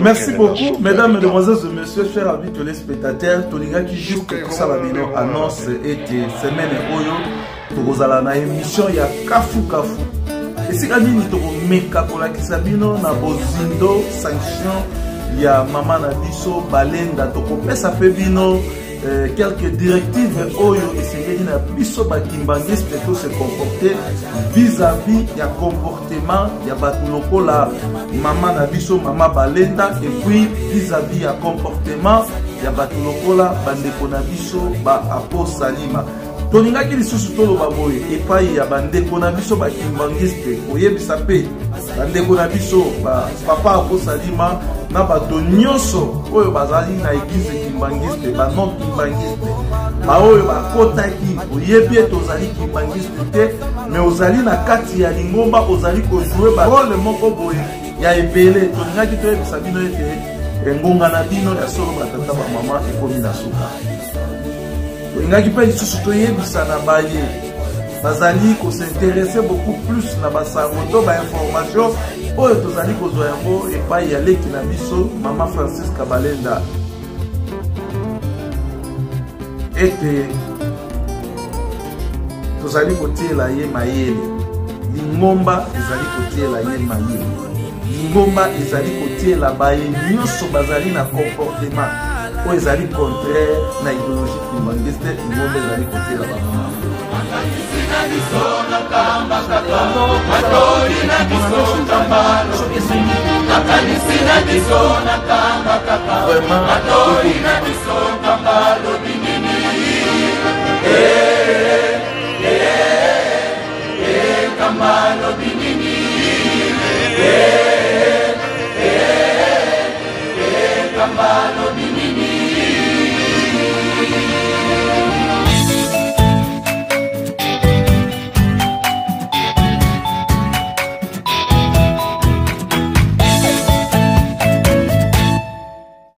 Merci beaucoup, mesdames, mesdemoiselles et messieurs, chers amis téléspectateurs. Tolinga qui juste tout ça, la annonce était semaine oyo pour la émission ya Kafu Kafu. Et si quand nous avons meka pour la kisabino na bozindo sanction ya maman na biso balenda toko pesa pe bino quelques directives oyo essayé na biso bakimbangiste to se comporter vis-à-vis ya comportement ya batuloko la maman na biso mama balenda et puis vis-à-vis ya comportement ya batuloko la bandeko na biso ba apo salima toninga ki lisusu toloba boye epai ya bandeko na biso bakimbangiste oyebisa pe bandeko na biso ba papa apo salima na bato nyonso oyo bazali na église kimbangiste ba non kimbangiste ba oyo bakotaki oyebi ete ozali kimbangiste te mais ozali na kati ya lingomba ozali kozouer ba role moko boye ya ebele toningaki toyebisa bino ete engonga na bino ya solo batata bamama ekomi na suka toyingaki mpe lisusu toyebisa na baye bazali s'intéresser beaucoup plus na basango to bainformation oyo tozali kozwa yango epai ya leki na biso mama Francis Kabalenda ete tozali kotiela ye mayele lingomba ezali kotiela ye mayele lingomba ezali kotiela baye nyonso bazali na comportement oyo ezali contraire na idéologie kimbangiste lingomba ezali kotiela bamama Kambalo